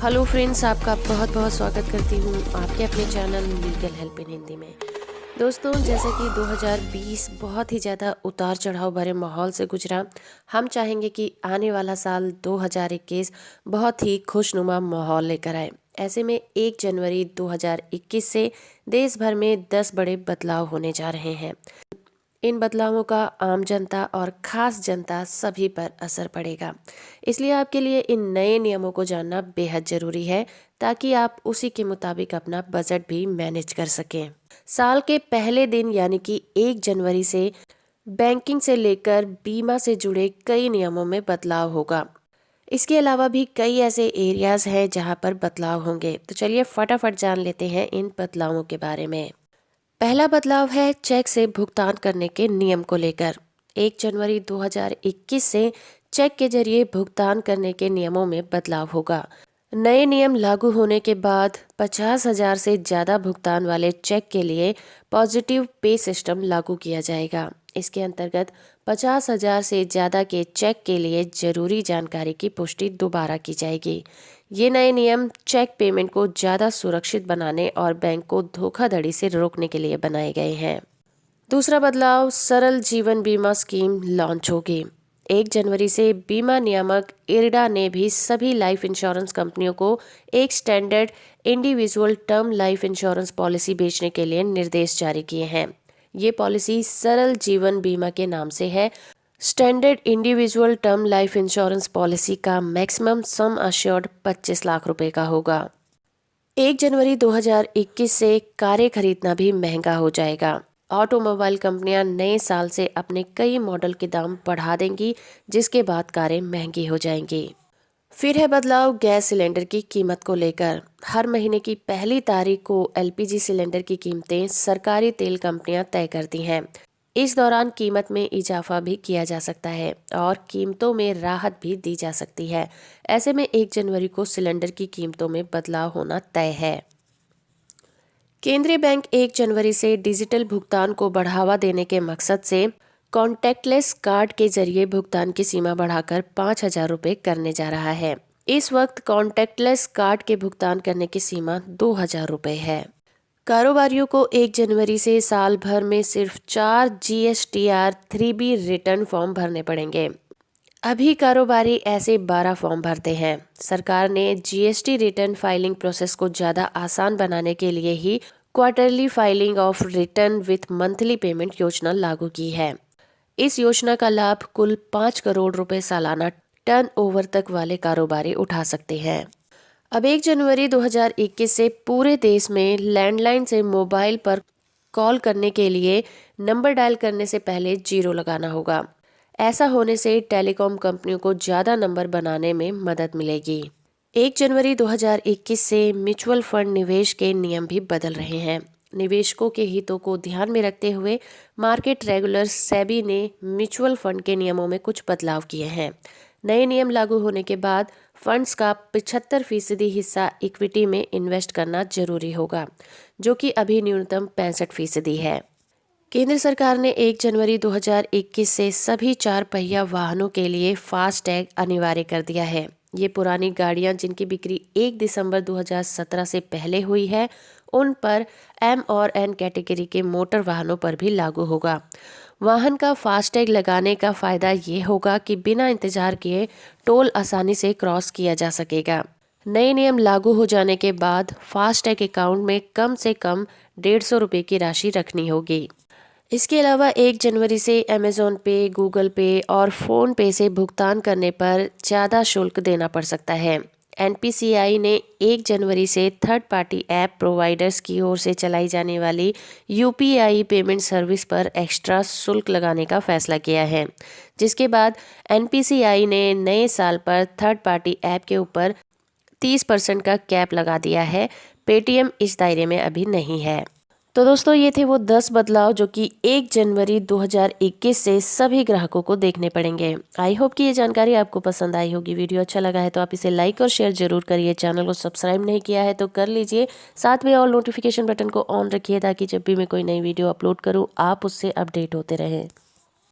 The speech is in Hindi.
हेलो फ्रेंड्स, आपका बहुत बहुत स्वागत करती हूँ आपके अपने channel legal help in Hindi में। दोस्तों, जैसे कि 2020 बहुत ही ज़्यादा उतार चढ़ाव भरे माहौल से गुजरा, हम चाहेंगे कि आने वाला साल 2021 बहुत ही खुशनुमा माहौल लेकर आए। ऐसे में 1 जनवरी 2021 से देश भर में 10 बड़े बदलाव होने जा रहे हैं। इन बदलावों का आम जनता और खास जनता सभी पर असर पड़ेगा। इसलिए आपके लिए इन नए नियमों को जानना बेहद जरूरी है, ताकि आप उसी के मुताबिक अपना बजट भी मैनेज कर सकें। साल के पहले दिन यानी कि 1 जनवरी से बैंकिंग से लेकर बीमा से जुड़े कई नियमों में बदलाव होगा। इसके अलावा भी कई ऐसे एरियाज हैं जहां पर बदलाव होंगे। तो चलिए फटाफट जान लेते हैं इन बदलावों के बारे में। पहला बदलाव है चेक से भुगतान करने के नियम को लेकर। 1 जनवरी 2021 से चेक के जरिए भुगतान करने के नियमों में बदलाव होगा। नए नियम लागू होने के बाद 50,000 से ज़्यादा भुगतान वाले चेक के लिए पॉजिटिव पे सिस्टम लागू किया जाएगा। इसके अंतर्गत 50,000 से ज़्यादा के चेक के लिए जरूरी जानकारी की पुष्टि दोबारा की जाएगी। ये नए नियम चेक पेमेंट को ज़्यादा सुरक्षित बनाने और बैंक को धोखाधड़ी से रोकने के लिए बनाए गए हैं। दूसरा बदलाव, सरल जीवन बीमा स्कीम लॉन्च होगी। 1 जनवरी से बीमा नियामक इरडा ने भी सभी लाइफ इंश्योरेंस कंपनियों को एक standard individual term life insurance policy बेचने के लिए निर्देश जारी किए हैं। ये पॉलिसी सरल जीवन बीमा के नाम से है। Standard individual term life insurance policy का मैक्सिमम सम अश्योर्ड 25 लाख रुपए का होगा। 1 जनवरी 2021 से कारें खरीदना भी महंगा हो जाएगा। ऑटोमोबाइल कंपनियां नए साल से अपने कई मॉडल के दाम बढ़ा देंगी, जिसके बाद कारें महंगी हो जाएंगी। फिर है बदलाव गैस सिलेंडर की कीमत को लेकर। हर महीने की पहली तारीख को एलपीजी सिलेंडर की कीमतें सरकारी तेल कंपनियां तय करती हैं। इस दौरान कीमत में इजाफा भी किया जा सकता है और कीमतों में राहत भी दी जा सकती है। ऐसे में 1 जनवरी को सिलेंडर की कीमतों में बदलाव होना तय है। केंद्रीय बैंक 1 जनवरी से डिजिटल भुगतान को बढ़ावा देने के मकसद से कॉन्टैक्टलेस कार्ड के जरिए भुगतान की सीमा बढ़ाकर 5,000 रुपये करने जा रहा है। इस वक्त कॉन्टैक्टलेस कार्ड के भुगतान करने की सीमा 2,000 रुपये है। कारोबारियों को 1 जनवरी से साल भर में सिर्फ 4 GSTR 3B रिटर्न फॉर्म भरने पड़ेंगे। अभी कारोबारी ऐसे 12 फॉर्म भरते हैं। सरकार ने GST रिटर्न फाइलिंग प्रोसेस को ज़्यादा आसान बनाने के लिए ही quarterly filing of return with monthly payment योजना लागू की है। इस योजना का लाभ कुल 5 करोड़ रुपए सालाना टर्नओवर तक वाले कारोबारी उठा सकते हैं। अब 1 जनवरी 2021 से पूरे देश में लैंडलाइन से मोबाइल पर कॉल करने के लिए नंबर डायल करने से पहले 0 लगाना होगा। ऐसा होने से टेलीकॉम कंपनियों को ज़्यादा नंबर बनाने में मदद मिलेगी। 1 जनवरी 2021 से म्यूचुअल फंड निवेश के नियम भी बदल रहे हैं। निवेशकों के हितों को ध्यान में रखते हुए मार्केट रेगुलर सेबी ने म्यूचुअल फंड के नियमों में कुछ बदलाव किए हैं। नए नियम लागू होने के बाद फंड्स का 75% हिस्सा इक्विटी में इन्वेस्ट करना जरूरी होगा, जो कि अभी न्यूनतम 65% है। केंद्र सरकार ने 1 जनवरी 2021 से सभी 4 पहिया वाहनों के लिए फास्टैग अनिवार्य कर दिया है। ये पुरानी गाड़ियां जिनकी बिक्री 1 दिसंबर 2017 से पहले हुई है, उन पर M और N कैटेगरी के मोटर वाहनों पर भी लागू होगा। वाहन का फास्टैग लगाने का फायदा ये होगा कि बिना इंतजार किए टोल आसानी से क्रॉस किया जा सकेगा। नए नियम लागू हो जाने के बाद फास्टैग अकाउंट में कम से कम 150 रुपये की राशि रखनी होगी। इसके अलावा 1 जनवरी से अमेज़ॉन पे, गूगल पे और फ़ोन पे से भुगतान करने पर ज़्यादा शुल्क देना पड़ सकता है। NPCI ने 1 जनवरी से थर्ड पार्टी ऐप प्रोवाइडर्स की ओर से चलाई जाने वाली UPI पेमेंट सर्विस पर एक्स्ट्रा शुल्क लगाने का फैसला किया है, जिसके बाद NPCI ने नए साल पर थर्ड पार्टी ऐप के ऊपर 30% का कैप लगा दिया है। पेटीएम इस दायरे में अभी नहीं है। तो दोस्तों, ये थे वो 10 बदलाव जो कि 1 जनवरी 2021 से सभी ग्राहकों को देखने पड़ेंगे। आई होप कि ये जानकारी आपको पसंद आई होगी। वीडियो अच्छा लगा है तो आप इसे लाइक और शेयर जरूर करिए। चैनल को सब्सक्राइब नहीं किया है तो कर लीजिए। साथ में ऑल नोटिफिकेशन बटन को ऑन रखिए, ताकि जब भी मैं कोई नई वीडियो अपलोड करूँ आप उससे अपडेट होते रहें।